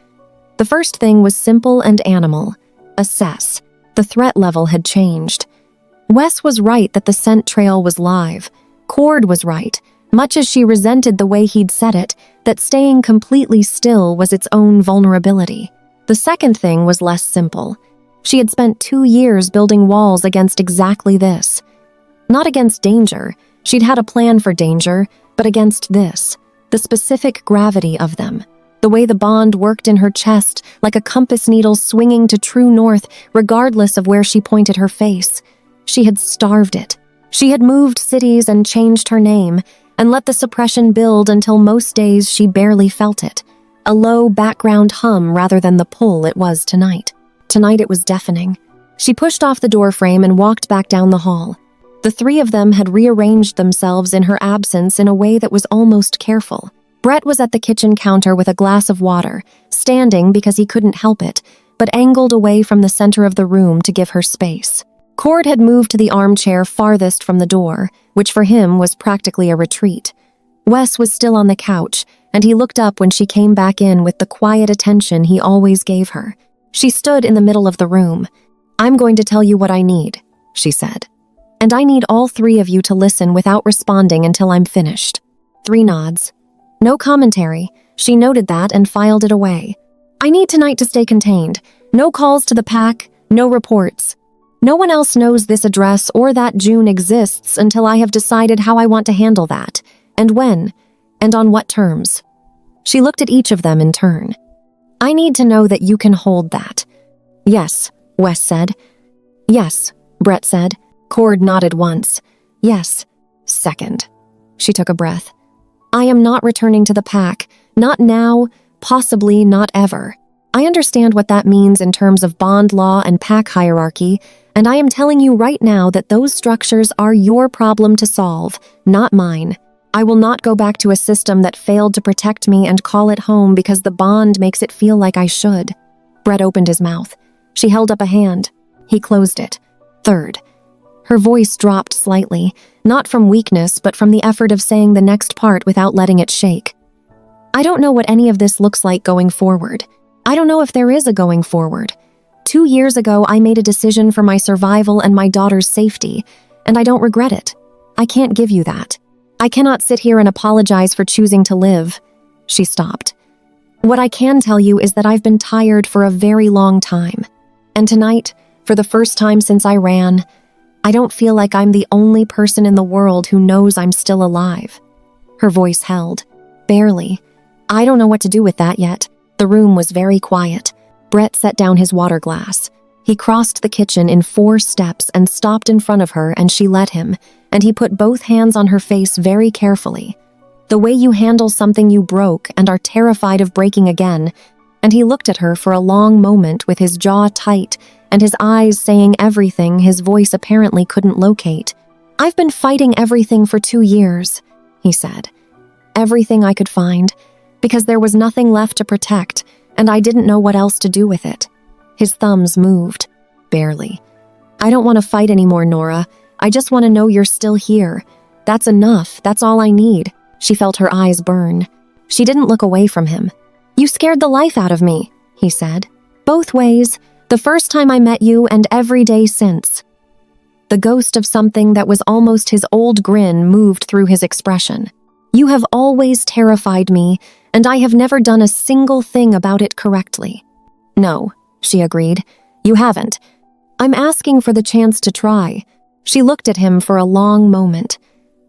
The first thing was simple and animal: assess. The threat level had changed. Wes was right that the scent trail was live. Cord was right, much as she resented the way he'd said it, that staying completely still was its own vulnerability. The second thing was less simple. She had spent 2 years building walls against exactly this. Not against danger. She'd had a plan for danger, but against this, the specific gravity of them. The way the bond worked in her chest, like a compass needle swinging to true north, regardless of where she pointed her face. She had starved it. She had moved cities and changed her name, and let the suppression build until most days she barely felt it. A low background hum rather than the pull it was tonight. Tonight it was deafening. She pushed off the doorframe and walked back down the hall. The three of them had rearranged themselves in her absence in a way that was almost careful. Brett was at the kitchen counter with a glass of water, standing because he couldn't help it, but angled away from the center of the room to give her space. Cord had moved to the armchair farthest from the door, which for him was practically a retreat. Wes was still on the couch, and he looked up when she came back in with the quiet attention he always gave her. She stood in the middle of the room. "I'm going to tell you what I need," she said. "And I need all three of you to listen without responding until I'm finished." 3 nods. No commentary. She noted that and filed it away. "I need tonight to stay contained. No calls to the pack, no reports. No one else knows this address or that June exists until I have decided how I want to handle that, and when, and on what terms." She looked at each of them in turn. "I need to know that you can hold that." "Yes," Wes said. "Yes," Brett said. Cord nodded once. "Yes." Second. She took a breath. "I am not returning to the pack. Not now, possibly not ever. I understand what that means in terms of bond law and pack hierarchy, and I am telling you right now that those structures are your problem to solve, not mine. I will not go back to a system that failed to protect me and call it home because the bond makes it feel like I should." Brett opened his mouth. She held up a hand. He closed it. Third. Her voice dropped slightly, not from weakness but from the effort of saying the next part without letting it shake. "I don't know what any of this looks like going forward. I don't know if there is a going forward. 2 years ago, I made a decision for my survival and my daughter's safety, and I don't regret it. I can't give you that. I cannot sit here and apologize for choosing to live." She stopped. "What I can tell you is that I've been tired for a very long time. And tonight, for the first time since I ran, I don't feel like I'm the only person in the world who knows I'm still alive." Her voice held. "Barely. I don't know what to do with that yet." The room was very quiet. Brett set down his water glass. He crossed the kitchen in 4 steps and stopped in front of her, and she let him, and he put both hands on her face very carefully. "The way you handle something you broke and are terrified of breaking again." And he looked at her for a long moment with his jaw tight and his eyes saying everything his voice apparently couldn't locate. "I've been fighting everything for 2 years," he said. "Everything I could find, because there was nothing left to protect, and I didn't know what else to do with it." His thumbs moved. "Barely. I don't want to fight anymore, Nora. I just want to know you're still here. That's enough. That's all I need." She felt her eyes burn. She didn't look away from him. "You scared the life out of me," he said. "Both ways. The first time I met you and every day since." The ghost of something that was almost his old grin moved through his expression. "You have always terrified me, and I have never done a single thing about it correctly." "No," she agreed. "You haven't. I'm asking for the chance to try." She looked at him for a long moment.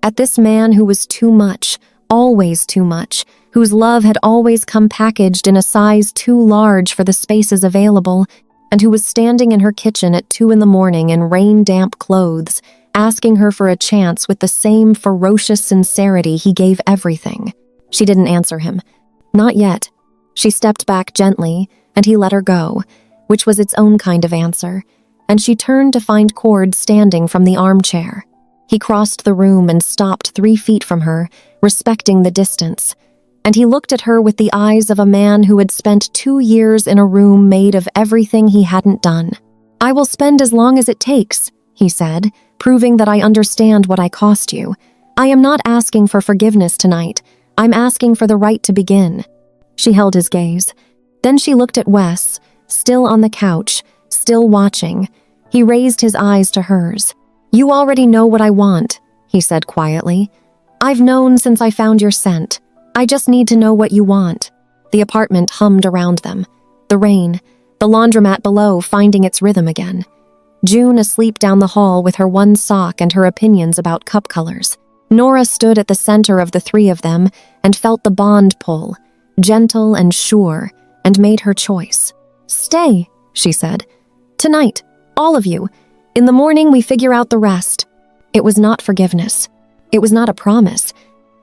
At this man who was too much, always too much, whose love had always come packaged in a size too large for the spaces available, and who was standing in her kitchen at 2 in the morning in rain-damp clothes, asking her for a chance with the same ferocious sincerity he gave everything. She didn't answer him. Not yet. She stepped back gently, and he let her go, which was its own kind of answer, and she turned to find Cord standing from the armchair. He crossed the room and stopped 3 feet from her, respecting the distance, and he looked at her with the eyes of a man who had spent 2 years in a room made of everything he hadn't done. "I will spend as long as it takes," he said, "proving that I understand what I cost you. I am not asking for forgiveness tonight. I'm asking for the right to begin." She held his gaze. Then she looked at Wes, still on the couch, still watching. He raised his eyes to hers. "You already know what I want," he said quietly. "I've known since I found your scent. I just need to know what you want." The apartment hummed around them. The rain, the laundromat below finding its rhythm again. June asleep down the hall with her one sock and her opinions about cup colors. Nora stood at the center of the 3 of them and felt the bond pull, gentle and sure, and made her choice. "Stay," she said. "Tonight, all of you. In the morning we figure out the rest." It was not forgiveness. It was not a promise.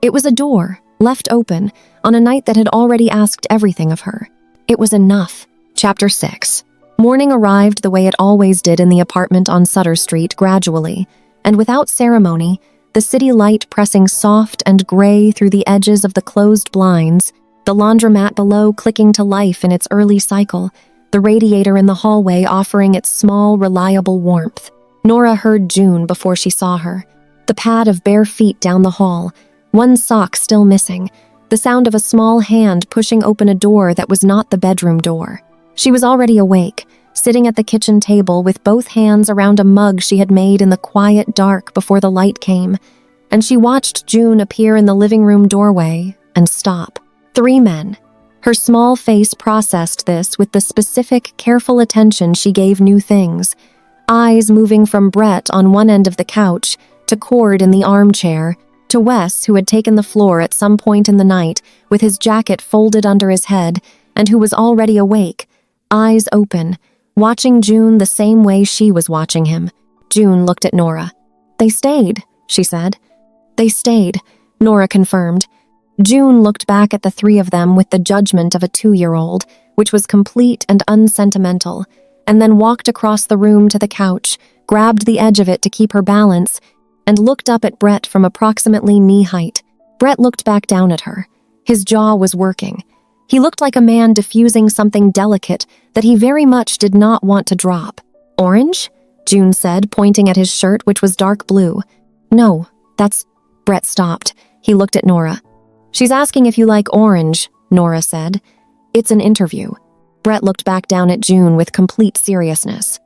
It was a door, left open, on a night that had already asked everything of her. It was enough. Chapter 6. Morning arrived the way it always did in the apartment on Sutter Street, gradually, and without ceremony, the city light pressing soft and gray through the edges of the closed blinds, the laundromat below clicking to life in its early cycle, the radiator in the hallway offering its small, reliable warmth. Nora heard June before she saw her. The pad of bare feet down the hall, one sock still missing, the sound of a small hand pushing open a door that was not the bedroom door. She was already awake, sitting at the kitchen table with both hands around a mug she had made in the quiet dark before the light came, and she watched June appear in the living room doorway and stop. 3 men. Her small face processed this with the specific, careful attention she gave new things, eyes moving from Brett on one end of the couch to Cord in the armchair, to Wes, who had taken the floor at some point in the night with his jacket folded under his head and who was already awake, eyes open, watching June the same way she was watching him. June looked at Nora. "They stayed," she said. "They stayed," Nora confirmed. June looked back at the 3 of them with the judgment of a 2-year-old, which was complete and unsentimental, and then walked across the room to the couch, grabbed the edge of it to keep her balance, and looked up at Brett from approximately knee-height. Brett looked back down at her. His jaw was working. He looked like a man diffusing something delicate that he very much did not want to drop. "Orange?" June said, pointing at his shirt, which was dark blue. "No, that's—" Brett stopped. He looked at Nora. "She's asking if you like orange," Nora said. "It's an interview." Brett looked back down at June with complete seriousness.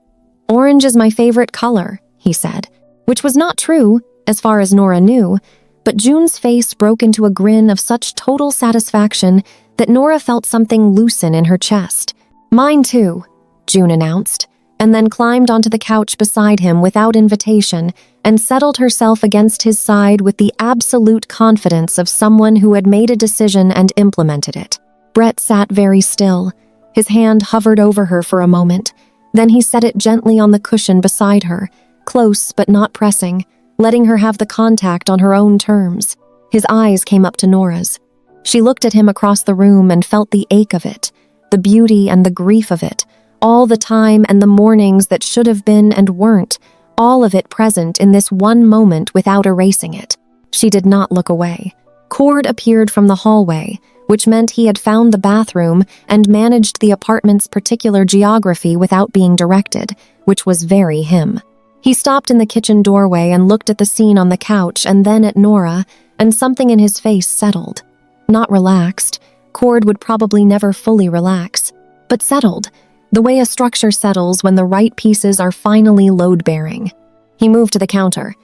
"Orange is my favorite color," he said, which was not true, as far as Nora knew, but June's face broke into a grin of such total satisfaction that Nora felt something loosen in her chest. "Mine too," June announced, and then climbed onto the couch beside him without invitation and settled herself against his side with the absolute confidence of someone who had made a decision and implemented it. Brett sat very still. His hand hovered over her for a moment. Then he set it gently on the cushion beside her, close but not pressing, letting her have the contact on her own terms. His eyes came up to Nora's. She looked at him across the room and felt the ache of it, the beauty and the grief of it, all the time and the mornings that should have been and weren't, all of it present in this one moment without erasing it. She did not look away. Cord appeared from the hallway, which meant he had found the bathroom and managed the apartment's particular geography without being directed, which was very him. He stopped in the kitchen doorway and looked at the scene on the couch and then at Nora, and something in his face settled. Not relaxed. Cord would probably never fully relax, but settled, the way a structure settles when the right pieces are finally load-bearing. He moved to the counter.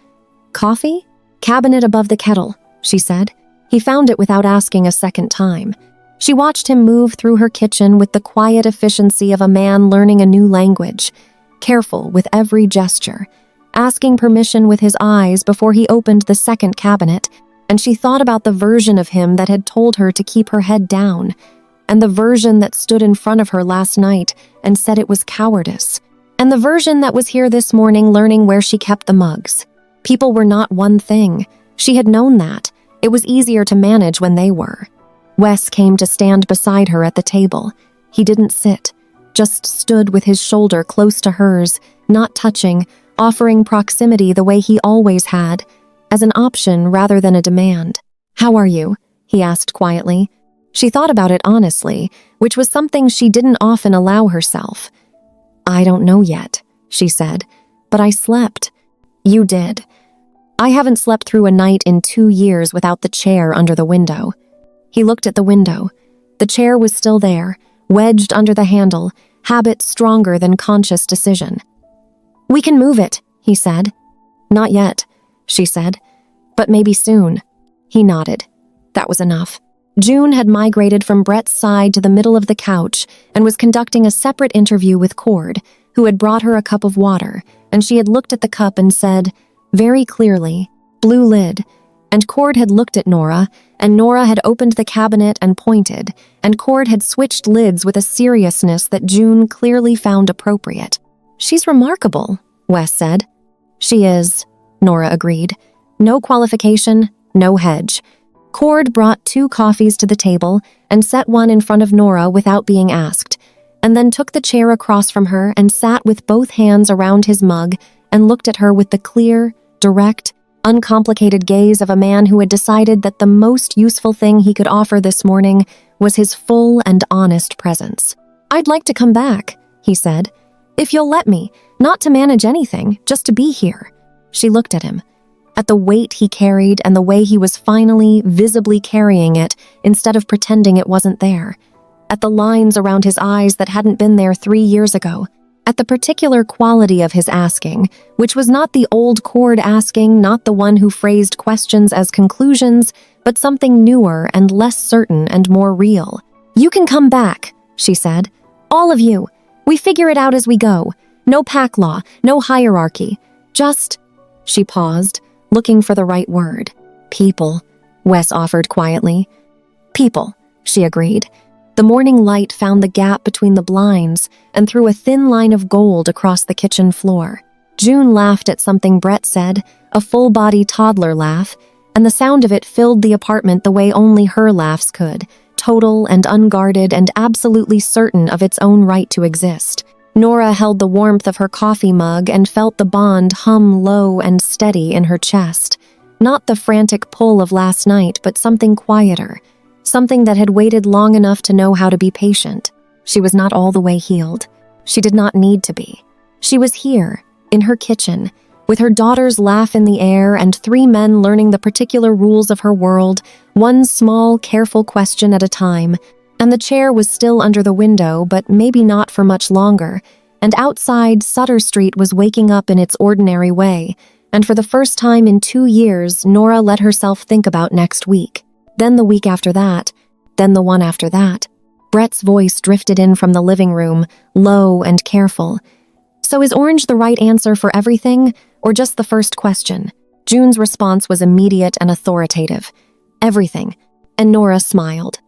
"Coffee?" "Cabinet above the kettle," she said. He found it without asking a second time. She watched him move through her kitchen with the quiet efficiency of a man learning a new language, careful with every gesture, asking permission with his eyes before he opened the second cabinet, and she thought about the version of him that had told her to keep her head down, and the version that stood in front of her last night and said it was cowardice, and the version that was here this morning learning where she kept the mugs. People were not one thing. She had known that. It was easier to manage when they were. Wes came to stand beside her at the table. He didn't sit, just stood with his shoulder close to hers, not touching, offering proximity the way he always had, as an option rather than a demand. "How are you?" he asked quietly. She thought about it honestly, which was something she didn't often allow herself. "I don't know yet," she said, "but I slept." "You did." "I haven't slept through a night in 2 years without the chair under the window." He looked at the window. The chair was still there, wedged under the handle, habit stronger than conscious decision. "We can move it," he said. "Not yet," she said, "but maybe soon." He nodded. That was enough. June had migrated from Brett's side to the middle of the couch and was conducting a separate interview with Cord, who had brought her a cup of water, and she had looked at the cup and said, very clearly, "Blue lid." And Cord had looked at Nora, and Nora had opened the cabinet and pointed, and Cord had switched lids with a seriousness that June clearly found appropriate. "She's remarkable," Wes said. "She is," Nora agreed. "No qualification, no hedge." Cord brought 2 coffees to the table and set one in front of Nora without being asked, and then took the chair across from her and sat with both hands around his mug and looked at her with the clear, direct, uncomplicated gaze of a man who had decided that the most useful thing he could offer this morning was his full and honest presence. "I'd like to come back," he said. "If you'll let me, not to manage anything, just to be here." She looked at him, at the weight he carried and the way he was finally, visibly carrying it instead of pretending it wasn't there, at the lines around his eyes that hadn't been there 3 years ago, at the particular quality of his asking, which was not the old Cord asking, not the one who phrased questions as conclusions, but something newer and less certain and more real. "You can come back," she said. "All of you. We figure it out as we go. No pack law, no hierarchy. Just..." She paused, looking for the right word. "People," Wes offered quietly. "People," she agreed. The morning light found the gap between the blinds and threw a thin line of gold across the kitchen floor. June laughed at something Brett said, a full-body toddler laugh, and the sound of it filled the apartment the way only her laughs could, total and unguarded and absolutely certain of its own right to exist. Nora held the warmth of her coffee mug and felt the bond hum low and steady in her chest. Not the frantic pull of last night, but something quieter. Something that had waited long enough to know how to be patient. She was not all the way healed. She did not need to be. She was here, in her kitchen, with her daughter's laugh in the air and 3 men learning the particular rules of her world, one small, careful question at a time. And the chair was still under the window, but maybe not for much longer. And outside, Sutter Street was waking up in its ordinary way. And for the first time in 2 years, Nora let herself think about next week. Then the week after that. Then the one after that. Brett's voice drifted in from the living room, low and careful. "So is orange the right answer for everything, or just the first question?" June's response was immediate and authoritative. "Everything." And Nora smiled.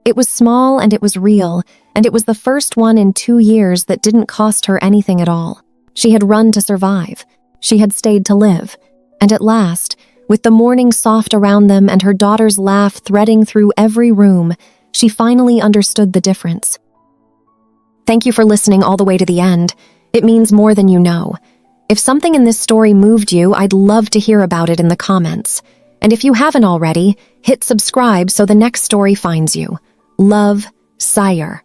It was small and it was real, and it was the first one in 2 years that didn't cost her anything at all. She had run to survive. She had stayed to live. And at last, with the morning soft around them and her daughter's laugh threading through every room, she finally understood the difference. Thank you for listening all the way to the end. It means more than you know. If something in this story moved you, I'd love to hear about it in the comments. And if you haven't already, hit subscribe so the next story finds you. Love, Sire.